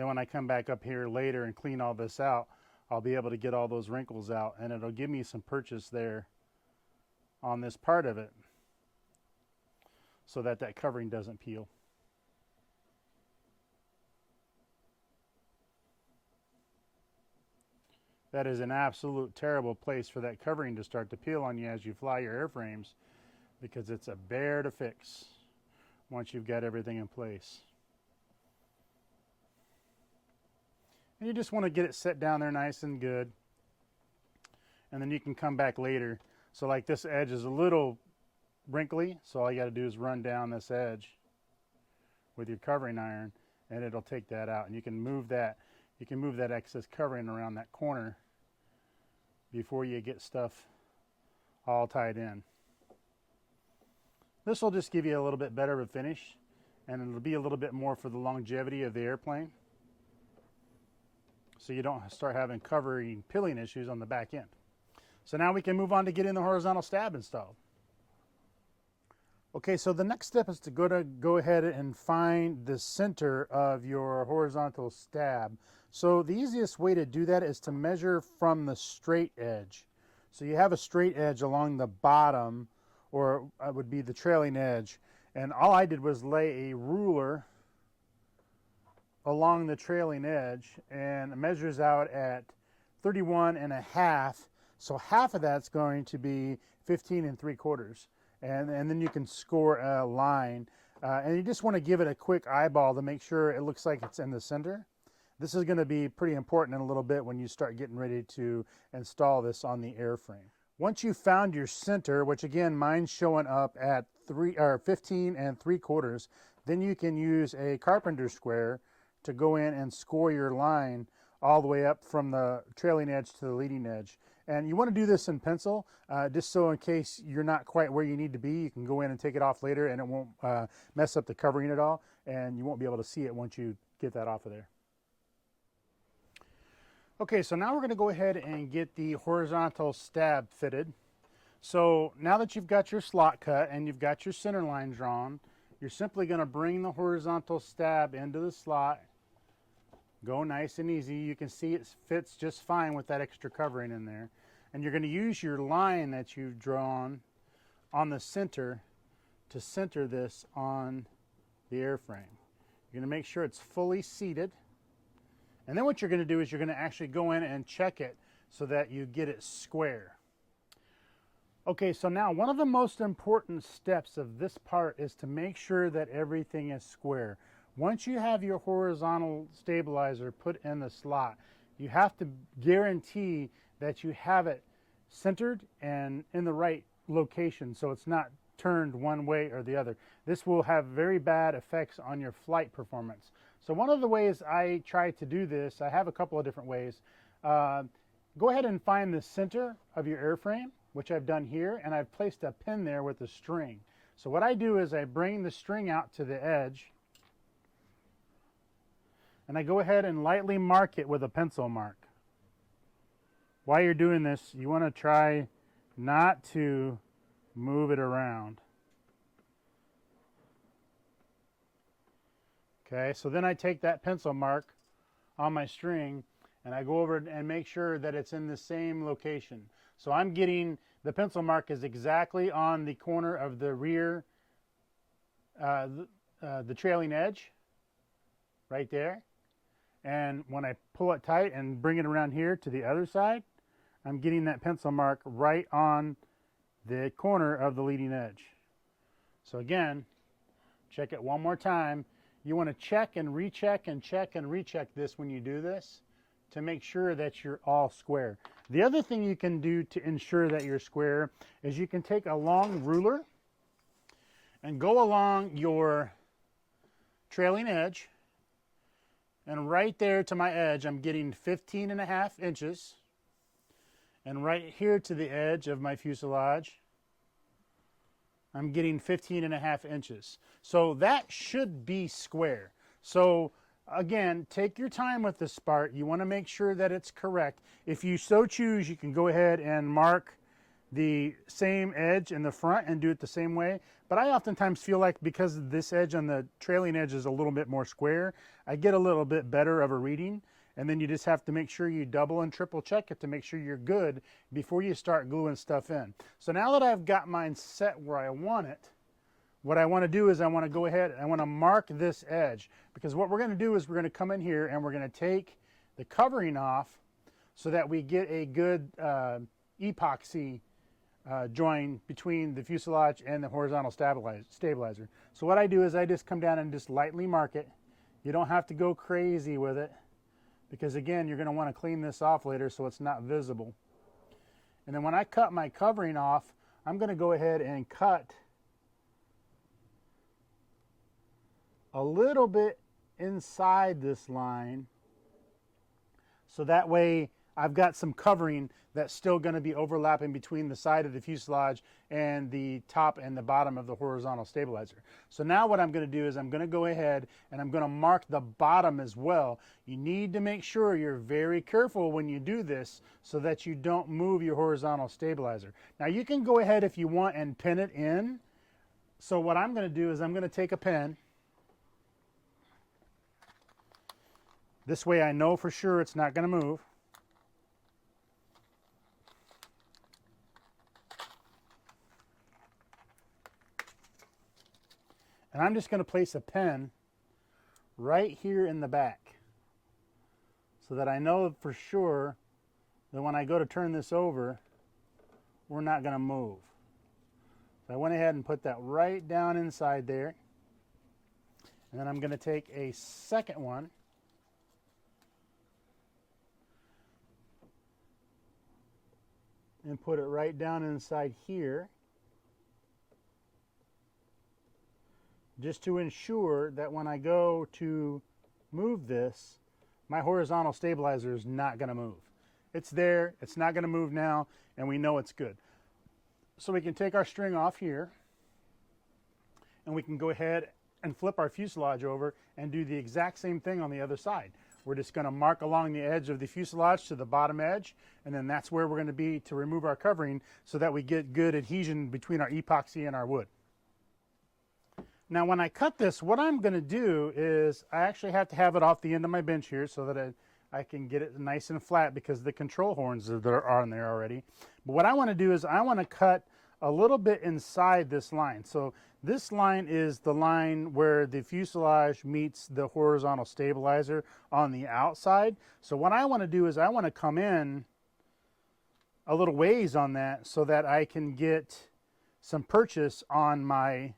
Then when I come back up here later and clean all this out, I'll be able to get all those wrinkles out, and it'll give me some purchase there on this part of it so that that covering doesn't peel. That is an absolute terrible place for that covering to start to peel on you as you fly your airframes, because it's a bear to fix once you've got everything in place. And you just want to get it set down there nice and good, and then you can come back later. So like this edge is a little wrinkly, so all you got to do is run down this edge with your covering iron, and it'll take that out. And you can move that excess covering around that corner before you get stuff all tied in. This will just give you a little bit better of a finish, and it'll be a little bit more for the longevity of the airplane, so you don't start having covering peeling issues on the back end. So now we can move on to getting the horizontal stab installed. Okay, so the next step is to go ahead and find the center of your horizontal stab. So the easiest way to do that is to measure from the straight edge. So you have a straight edge along the bottom, or it would be the trailing edge. And all I did was lay a ruler along the trailing edge, and it measures out at 31.5. So half of that's going to be 15.75. And then you can score a line. And you just want to give it a quick eyeball to make sure it looks like it's in the center. This is going to be pretty important in a little bit when you start getting ready to install this on the airframe. Once you've found your center, which again, mine's showing up at 15.75, then you can use a carpenter square to go in and score your line all the way up from the trailing edge to the leading edge. And you want to do this in pencil, just so in case you're not quite where you need to be, you can go in and take it off later and it won't mess up the covering at all, and you won't be able to see it once you get that off of there. Okay, so now we're going to go ahead and get the horizontal stab fitted. So now that you've got your slot cut and you've got your center line drawn, you're simply going to bring the horizontal stab into the slot. Go nice and easy. You can see it fits just fine with that extra covering in there. And you're going to use your line that you've drawn on the center to center this on the airframe. You're going to make sure it's fully seated. And then what you're going to do is you're going to actually go in and check it so that you get it square. Okay, so now one of the most important steps of this part is to make sure that everything is square. Once you have your horizontal stabilizer put in the slot, you have to guarantee that you have it centered and in the right location so it's not turned one way or the other. This will have very bad effects on your flight performance. So one of the ways I try to do this, I have a couple of different ways. Go ahead and find the center of your airframe, which I've done here, and I've placed a pin there with a string. So what I do is I bring the string out to the edge, and I go ahead and lightly mark it with a pencil mark. While you're doing this, you want to try not to move it around. Okay, so then I take that pencil mark on my string and I go over and make sure that it's in the same location. So I'm getting, the pencil mark is exactly on the corner of the rear, the trailing edge, right there. And when I pull it tight and bring it around here to the other side, I'm getting that pencil mark right on the corner of the leading edge. So again, check it one more time. You want to check and recheck and check and recheck this when you do this to make sure that you're all square. The other thing you can do to ensure that you're square is you can take a long ruler and go along your trailing edge, and right there to my edge I'm getting 15.5 inches, and right here to the edge of my fuselage I'm getting 15.5 inches. So that should be square. So again, take your time with this part. You want to make sure that it's correct. If you so choose, you can go ahead and mark the same edge in the front and do it the same way. But I oftentimes feel like because this edge on the trailing edge is a little bit more square, I get a little bit better of a reading. And then you just have to make sure you double and triple check it to make sure you're good before you start gluing stuff in. So now that I've got mine set where I want it, what I want to do is I want to go ahead and I want to mark this edge, because what we're going to do is we're going to come in here and we're going to take the covering off so that we get a good epoxy join between the fuselage and the horizontal stabilizer. So what I do is I just come down and just lightly mark it. You don't have to go crazy with it, because again, you're going to want to clean this off later so it's not visible. And then when I cut my covering off, I'm going to go ahead and cut a little bit inside this line, so that way I've got some covering that's still going to be overlapping between the side of the fuselage and the top and the bottom of the horizontal stabilizer. So now what I'm going to do is I'm going to go ahead and I'm going to mark the bottom as well. You need to make sure you're very careful when you do this so that you don't move your horizontal stabilizer. Now you can go ahead if you want and pin it in. So what I'm going to do is I'm going to take a pin. This way I know for sure it's not going to move. And I'm just going to place a pin right here in the back so that I know for sure that when I go to turn this over, we're not going to move. So I went ahead and put that right down inside there. And then I'm going to take a second one and put it right down inside here, just to ensure that when I go to move this, my horizontal stabilizer is not going to move. It's there, it's not going to move now, and we know it's good. So we can take our string off here, and we can go ahead and flip our fuselage over and do the exact same thing on the other side. We're just going to mark along the edge of the fuselage to the bottom edge, and then that's where we're going to be to remove our covering so that we get good adhesion between our epoxy and our wood. Now when I cut this, what I'm going to do is I actually have to have it off the end of my bench here so that I can get it nice and flat, because the control horns that are on there already. But what I want to do is I want to cut a little bit inside this line. So this line is the line where the fuselage meets the horizontal stabilizer on the outside. So what I want to do is I want to come in a little ways on that so that I can get some purchase on my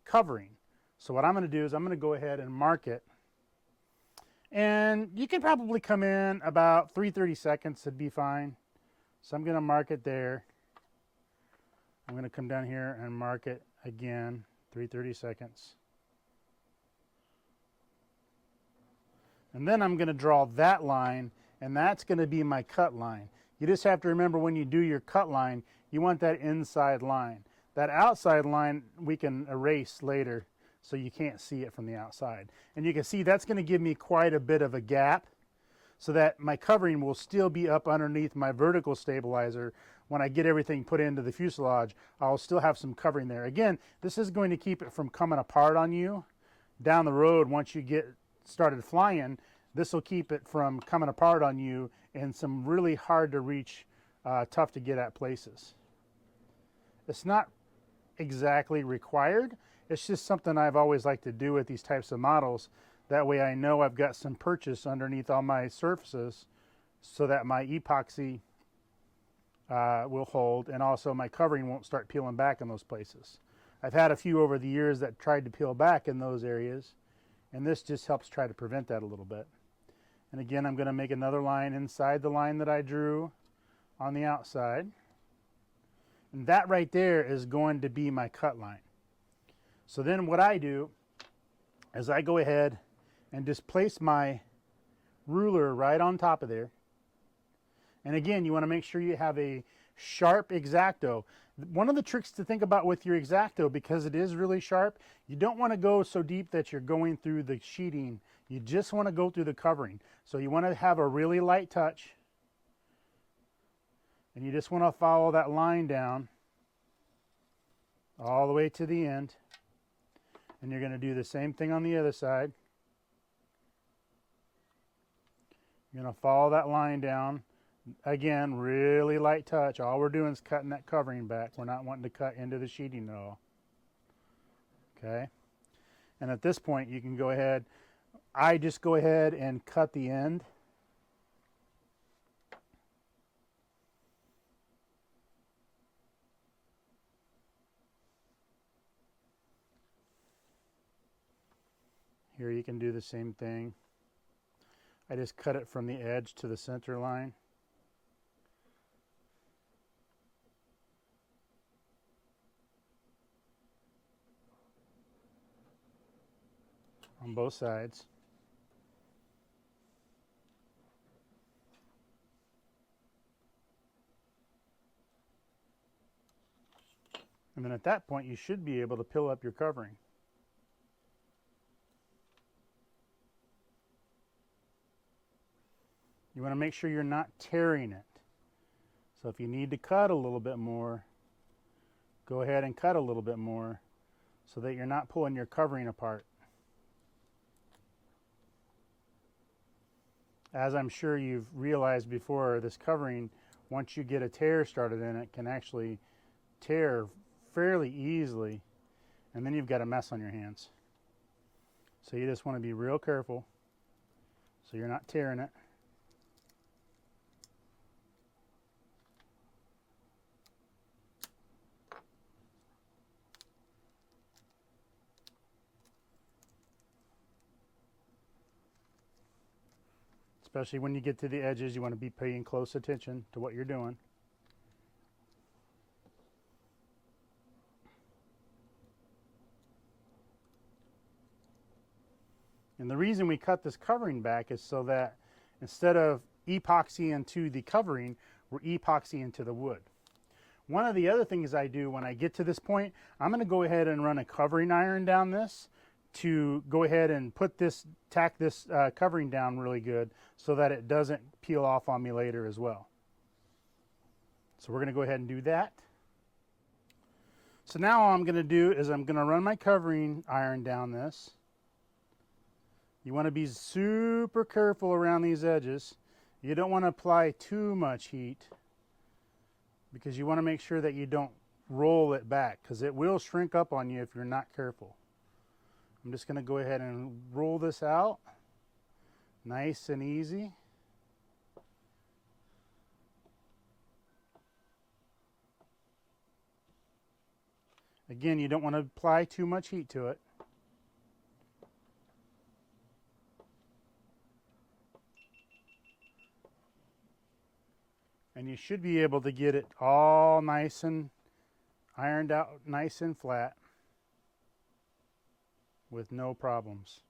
covering. So what I'm going to do is I'm going to go ahead and mark it, and you can probably come in about 3/32, it'd be fine. So I'm going to mark it there. I'm going to come down here and mark it again, 3/32. And then I'm going to draw that line, and that's going to be my cut line. You just have to remember when you do your cut line, you want that inside line. That outside line we can erase later so you can't see it from the outside. And you can see that's going to give me quite a bit of a gap so that my covering will still be up underneath my vertical stabilizer. When I get everything put into the fuselage, I'll still have some covering there. Again, this is going to keep it from coming apart on you. Down the road, once you get started flying, this will keep it from coming apart on you in some really hard to reach, tough to get at places. It's not exactly required. It's just something I've always liked to do with these types of models. That way I know I've got some purchase underneath all my surfaces so that my epoxy will hold, and also my covering won't start peeling back in those places. I've had a few over the years that tried to peel back in those areas, and this just helps try to prevent that a little bit. And again, I'm going to make another line inside the line that I drew on the outside. And that right there is going to be my cut line. So then what I do is I go ahead and just place my ruler right on top of there. And again, you want to make sure you have a sharp X-Acto. One of the tricks to think about with your X-Acto, because it is really sharp, you don't want to go so deep that you're going through the sheeting. You just want to go through the covering. So you want to have a really light touch. And you just want to follow that line down all the way to the end. And you're going to do the same thing on the other side. You're going to follow that line down. Again, really light touch. All we're doing is cutting that covering back. We're not wanting to cut into the sheeting at all. Okay? And at this point, you can go ahead. I just go ahead and cut the end. Here you can do the same thing. I just cut it from the edge to the center line. On both sides. And then at that point, you should be able to peel up your covering. You want to make sure you're not tearing it. So if you need to cut a little bit more, go ahead and cut a little bit more so that you're not pulling your covering apart. As I'm sure you've realized before, this covering, once you get a tear started in it, can actually tear fairly easily, and then you've got a mess on your hands. So you just want to be real careful so you're not tearing it. Especially when you get to the edges, you want to be paying close attention to what you're doing. And the reason we cut this covering back is so that instead of epoxy into the covering, we're epoxy into the wood. One of the other things I do when I get to this point, I'm going to go ahead and run a covering iron down this to go ahead and tack this covering down really good so that it doesn't peel off on me later as well. So we're going to go ahead and do that. So now all I'm going to do is I'm going to run my covering iron down this. You want to be super careful around these edges. You don't want to apply too much heat because you want to make sure that you don't roll it back because it will shrink up on you if you're not careful. I'm just going to go ahead and roll this out nice and easy. Again, you don't want to apply too much heat to it. And you should be able to get it all nice and ironed out, nice and flat with no problems.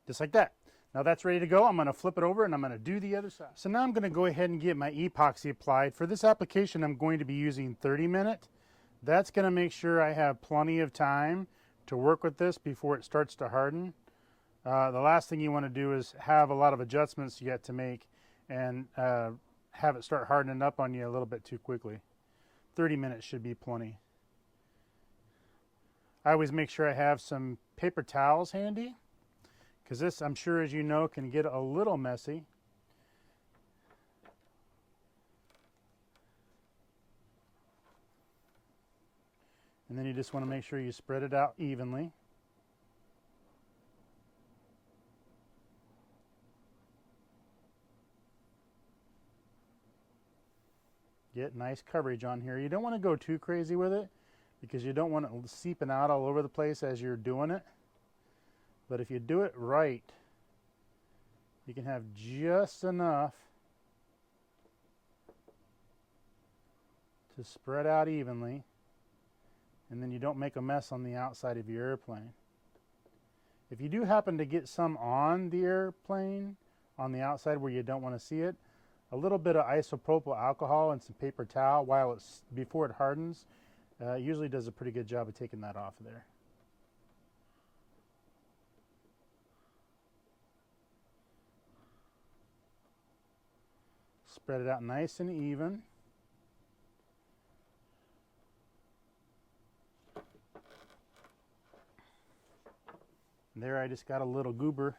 Just like that. Now that's ready to go. I'm going to flip it over and I'm going to do the other side. So now I'm going to go ahead and get my epoxy applied. For this application, I'm going to be using 30 minute. That's going to make sure I have plenty of time to work with this before it starts to harden. The last thing you want to do is have a lot of adjustments yet to make and have it start hardening up on you a little bit too quickly. 30 minutes should be plenty. I always make sure I have some paper towels handy because this, I'm sure as you know, can get a little messy. And then you just want to make sure you spread it out evenly. Get nice coverage on here. You don't want to go too crazy with it because you don't want it seeping out all over the place as you're doing it. But if you do it right, you can have just enough to spread out evenly, and then you don't make a mess on the outside of your airplane. If you do happen to get some on the airplane, on the outside where you don't want to see it, a little bit of isopropyl alcohol and some paper towel while it's before it hardens. Usually does a pretty good job of taking that off of there. Spread it out nice and even. And there I just got a little goober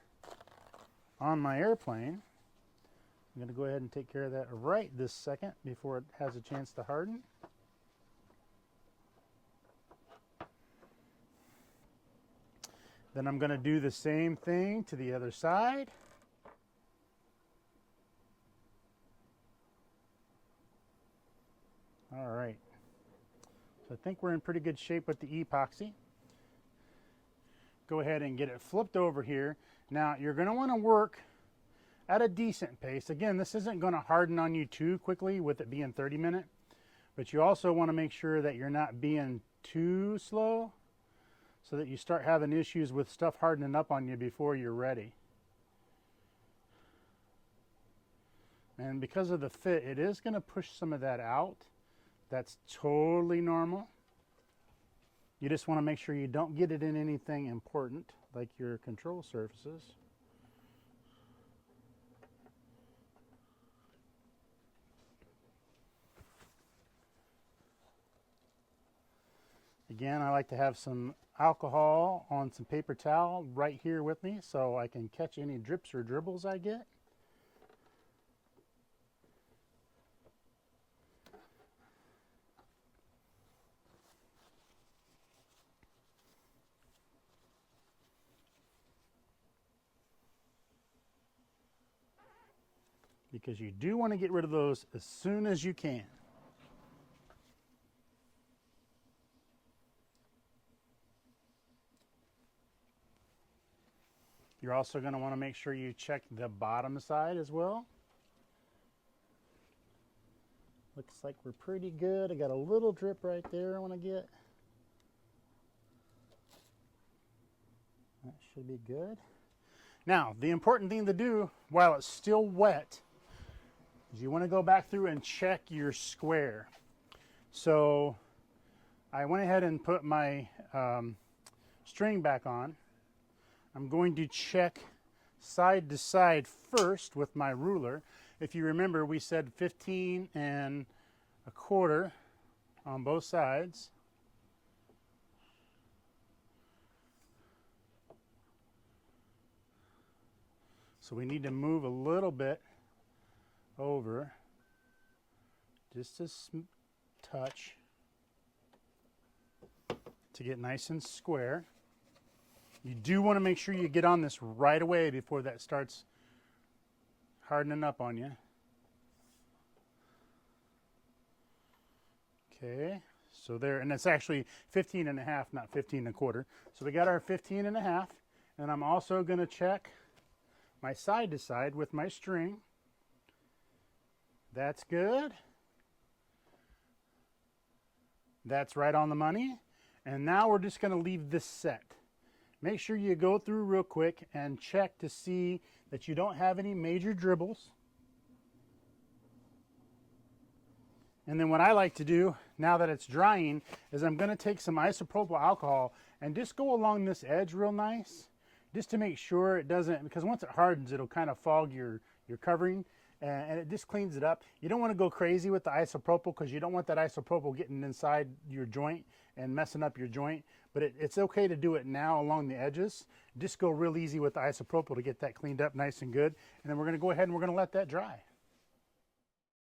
on my airplane. I'm going to go ahead and take care of that right this second before it has a chance to harden. Then I'm going to do the same thing to the other side. All right. So I think we're in pretty good shape with the epoxy. Go ahead and get it flipped over here. Now you're going to want to work at a decent pace. Again, this isn't going to harden on you too quickly with it being 30-minute, but you also want to make sure that you're not being too slow so that you start having issues with stuff hardening up on you before you're ready. And because of the fit, it is going to push some of that out. That's totally normal. You just want to make sure you don't get it in anything important like your control surfaces. Again, I like to have some alcohol on some paper towel right here with me so I can catch any drips or dribbles I get. Because you do want to get rid of those as soon as you can. You're also going to want to make sure you check the bottom side as well. Looks like we're pretty good. I got a little drip right there I want to get. That should be good. Now, the important thing to do while it's still wet is you want to go back through and check your square. So I went ahead and put my string back on. I'm going to check side to side first with my ruler. If you remember, we said 15 1/4 on both sides. So we need to move a little bit over, just a touch, to get nice and square. You do want to make sure you get on this right away before that starts hardening up on you. Okay, so there, and it's actually 15 1/2, not 15 1/4. So we got our 15 1/2, and I'm also going to check my side to side with my string. That's good. That's right on the money. And now we're just going to leave this set. Make sure you go through real quick and check to see that you don't have any major dribbles. And then what I like to do, now that it's drying, is I'm going to take some isopropyl alcohol and just go along this edge real nice, just to make sure it doesn't, because once it hardens, it'll kind of fog your covering, and it just cleans it up. You don't want to go crazy with the isopropyl because you don't want that isopropyl getting inside your joint and messing up your joint. But it's okay to do it now along the edges. Just go real easy with the isopropyl to get that cleaned up nice and good. And then we're going to go ahead and we're going to let that dry.